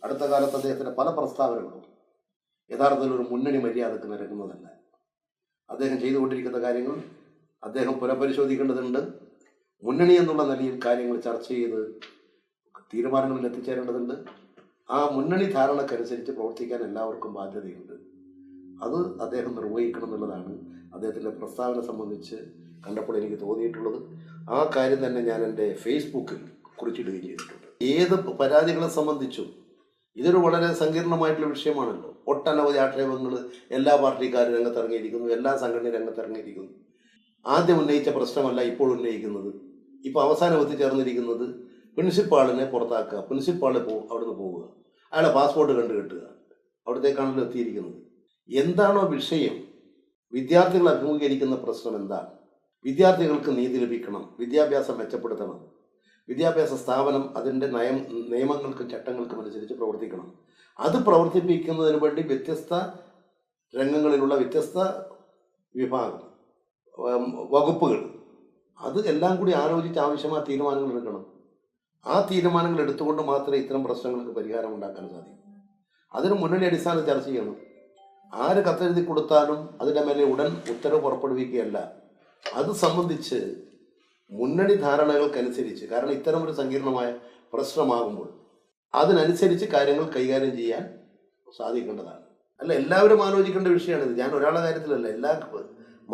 അടുത്ത കാലത്ത് അദ്ദേഹത്തിൻ്റെ പല പ്രസ്താവനകളും യഥാർത്ഥത്തിൽ ഒരു മുന്നണി മര്യാദക്ക് നിരക്കുന്നതല്ല. അദ്ദേഹം ചെയ്തുകൊണ്ടിരിക്കുന്ന കാര്യങ്ങൾ അദ്ദേഹം പുനഃപരിശോധിക്കേണ്ടതുണ്ട്. മുന്നണി എന്നുള്ള നിലയിൽ കാര്യങ്ങൾ ചർച്ച ചെയ്ത് തീരുമാനങ്ങളിൽ എത്തിച്ചേരേണ്ടതുണ്ട്. ആ മുന്നണി ധാരണക്കനുസരിച്ച് പ്രവർത്തിക്കാൻ എല്ലാവർക്കും ബാധ്യതയുണ്ട്. അത് അദ്ദേഹം നിർവഹിക്കണം എന്നുള്ളതാണ് അദ്ദേഹത്തിൻ്റെ പ്രസ്താവന സംബന്ധിച്ച് കണ്ടപ്പോൾ എനിക്ക് തോന്നിയിട്ടുള്ളത്. ആ കാര്യം തന്നെ ഞാൻ എൻ്റെ ഫേസ്ബുക്കിൽ കുറിച്ചിടുകയും ചെയ്തിട്ടുണ്ട്. ഏത് പരാതികളെ സംബന്ധിച്ചും ഇതൊരു വളരെ സങ്കീർണമായിട്ടുള്ള വിഷയമാണല്ലോ. ഒട്ടനവധി ആക്ഷേപങ്ങൾ എല്ലാ പാർട്ടിക്കാരും രംഗത്തിറങ്ങിയിരിക്കുന്നു, എല്ലാ സംഘടനയും രംഗത്തിറങ്ങിയിരിക്കുന്നു. ആദ്യം ഉന്നയിച്ച പ്രശ്നമല്ല ഇപ്പോൾ ഉന്നയിക്കുന്നത്. ഇപ്പോൾ അവസാനം എത്തിച്ചേർന്നിരിക്കുന്നത് പ്രിൻസിപ്പാളിനെ പുറത്താക്കുക, പ്രിൻസിപ്പാൾ അവിടുന്ന് പോവുക, അയാളെ പാസ്പോർട്ട് കണ്ടു കെട്ടുക, അവിടത്തേക്കാണല്ലോ എത്തിയിരിക്കുന്നത്. എന്താണോ വിഷയം, വിദ്യാർത്ഥികൾ അഭിമുഖീകരിക്കുന്ന പ്രശ്നം എന്താണ്? വിദ്യാർത്ഥികൾക്ക് നീതി ലഭിക്കണം, വിദ്യാഭ്യാസം മെച്ചപ്പെടുത്തണം, വിദ്യാഭ്യാസ സ്ഥാപനം അതിൻ്റെ നിയമങ്ങൾക്കും ചട്ടങ്ങൾക്കും അനുസരിച്ച് പ്രവർത്തിക്കണം. അത് പ്രവർത്തിപ്പിക്കുന്നതിന് വേണ്ടി വ്യത്യസ്ത രംഗങ്ങളിലുള്ള വ്യത്യസ്ത വിഭാഗം വകുപ്പുകൾ അത് എല്ലാം കൂടി ആലോചിച്ച് ആവശ്യമായ തീരുമാനങ്ങൾ എടുക്കണം. ആ തീരുമാനങ്ങൾ എടുത്തുകൊണ്ട് മാത്രമേ ഇത്തരം പ്രശ്നങ്ങൾക്ക് പരിഹാരം ഉണ്ടാക്കാൻ സാധിക്കൂ. അതിന് മുന്നണി അടിസ്ഥാനം ചർച്ച ചെയ്യണം. ആര് കത്തെഴുതി കൊടുത്താലും അതിൻ്റെ മേലെ ഉടൻ ഉത്തരവ് പുറപ്പെടുവിക്കുകയല്ല. അത് സംബന്ധിച്ച് മുന്നണി ധാരണകൾക്കനുസരിച്ച്, കാരണം ഇത്തരം ഒരു സങ്കീർണമായ പ്രശ്നമാകുമ്പോൾ അതിനനുസരിച്ച് കാര്യങ്ങൾ കൈകാര്യം ചെയ്യാൻ സാധിക്കേണ്ടതാണ്. അല്ല, എല്ലാവരും ആലോചിക്കേണ്ട വിഷയമാണിത്. ഞാൻ ഒരാളുടെ കാര്യത്തിലല്ല, എല്ലാ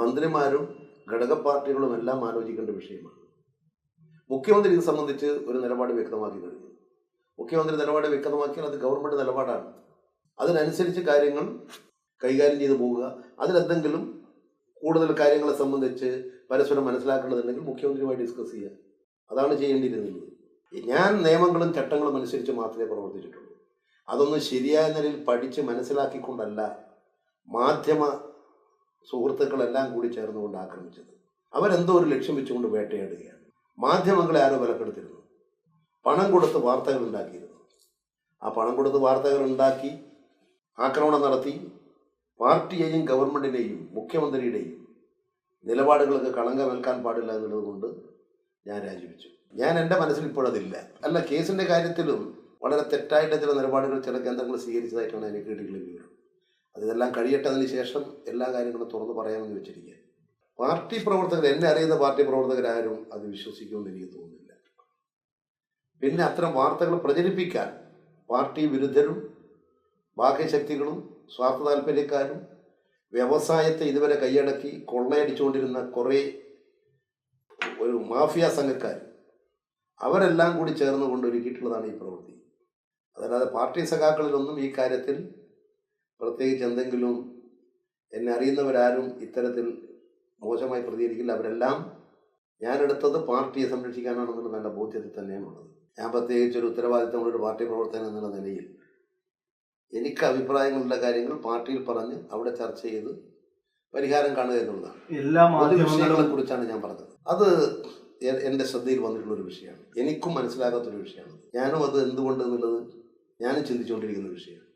മന്ത്രിമാരും ഘടക പാർട്ടികളും എല്ലാം ആലോചിക്കേണ്ട വിഷയമാണ്. മുഖ്യമന്ത്രി ഇത് സംബന്ധിച്ച് ഒരു നിലപാട് വ്യക്തമാക്കി കഴിഞ്ഞു. മുഖ്യമന്ത്രി നിലപാട് വ്യക്തമാക്കിയാൽ അത് ഗവൺമെൻറ് നിലപാടാണ്. അതിനനുസരിച്ച് കാര്യങ്ങൾ കൈകാര്യം ചെയ്തു പോവുക. അതിലെന്തെങ്കിലും കൂടുതൽ കാര്യങ്ങളെ സംബന്ധിച്ച് പരസ്പരം മനസ്സിലാക്കേണ്ടതുണ്ടെങ്കിൽ മുഖ്യമന്ത്രിയുമായി ഡിസ്കസ് ചെയ്യുക. അതാണ് ചെയ്യേണ്ടിയിരുന്നത്. ഞാൻ നിയമങ്ങളും ചട്ടങ്ങളും അനുസരിച്ച് മാത്രമേ പ്രവർത്തിച്ചിട്ടുള്ളൂ. അതൊന്നും ശരിയായ നിലയിൽ പഠിച്ച് മനസ്സിലാക്കിക്കൊണ്ടല്ല മാധ്യമ സുഹൃത്തുക്കളെല്ലാം കൂടി ചേർന്നുകൊണ്ട് ആക്രമിച്ചത്. അവരെന്തോ ഒരു ലക്ഷ്യം വെച്ചുകൊണ്ട് വേട്ടയാടുകയാണ്. മാധ്യമങ്ങളെ ആരോ വിലക്കെടുത്തിരുന്നു, പണം കൊടുത്ത് വാർത്തകൾ ഉണ്ടാക്കിയിരുന്നു. ആ പണം കൊടുത്ത് വാർത്തകൾ ഉണ്ടാക്കി ആക്രമണം നടത്തി പാർട്ടിയെയും ഗവൺമെൻറ്റിനെയും മുഖ്യമന്ത്രിയുടെയും നിലപാടുകൾക്ക് കളങ്കമേൽക്കാൻ പാടില്ല എന്നുള്ളത് കൊണ്ട് ഞാൻ രാജിവെച്ചു. ഞാൻ എൻ്റെ മനസ്സിൽ ഇപ്പോഴതില്ല. അല്ല, കേസിൻ്റെ കാര്യത്തിലും വളരെ തെറ്റായിട്ട് ചില നിലപാടുകൾ ചില കേന്ദ്രങ്ങൾ സ്വീകരിച്ചതായിട്ടാണ് എനിക്ക് കിട്ടിയിട്ടുള്ള വിവരം. അതെല്ലാം കഴിയട്ടെ, അതിന് ശേഷം എല്ലാ കാര്യങ്ങളും തുറന്നു പറയാമെന്ന് വെച്ചിരിക്കുക. പാർട്ടി പ്രവർത്തകർ, എന്നെ അറിയുന്ന പാർട്ടി പ്രവർത്തകരാരും അത് വിശ്വസിക്കുമെന്ന് എനിക്ക് തോന്നുന്നില്ല. പിന്നെ അത്തരം വാർത്തകൾ പ്രചരിപ്പിക്കാൻ പാർട്ടി വിരുദ്ധരും ബാഹ്യശക്തികളും സ്വാർത്ഥ താല്പര്യക്കാരും വ്യവസായത്തെ ഇതുവരെ കൈയടക്കി കൊള്ളയടിച്ചുകൊണ്ടിരുന്ന കുറേ ഒരു മാഫിയ സംഘക്കാർ, അവരെല്ലാം കൂടി ചേർന്നുകൊണ്ട് ഒരുക്കിയിട്ടുള്ളതാണ് ഈ പ്രവൃത്തി. അതല്ലാതെ പാർട്ടി സഖാക്കളിലൊന്നും ഈ കാര്യത്തിൽ പ്രത്യേകിച്ച് എന്തെങ്കിലും എന്നെ അറിയുന്നവരാരും ഇത്തരത്തിൽ മോശമായി പ്രതികരിക്കില്ല. അവരെല്ലാം ഞാനെടുത്തത് പാർട്ടിയെ സംരക്ഷിക്കാനാണെന്നുള്ള നല്ല ബോധ്യത്തിൽ തന്നെയാണുള്ളത്. ഞാൻ പ്രത്യേകിച്ചൊരു ഉത്തരവാദിത്തമുള്ളൊരു പാർട്ടി പ്രവർത്തകൻ എന്നുള്ള നിലയിൽ എനിക്ക് അഭിപ്രായങ്ങളുള്ള കാര്യങ്ങൾ പാർട്ടിയിൽ പറഞ്ഞ് അവിടെ ചർച്ച ചെയ്ത് പരിഹാരം കാണുക എന്നുള്ളതാണ്. എല്ലാ വിഷയങ്ങളെ കുറിച്ചാണ് ഞാൻ പറഞ്ഞത്. അത് എൻ്റെ ശ്രദ്ധയിൽ വന്നിട്ടുള്ളൊരു വിഷയമാണ്. എനിക്കും മനസ്സിലാകാത്തൊരു വിഷയമാണ്. ഞാനും അത് എന്തുകൊണ്ട് എന്നുള്ളത് ഞാനും ചിന്തിച്ചുകൊണ്ടിരിക്കുന്ന വിഷയമാണ്.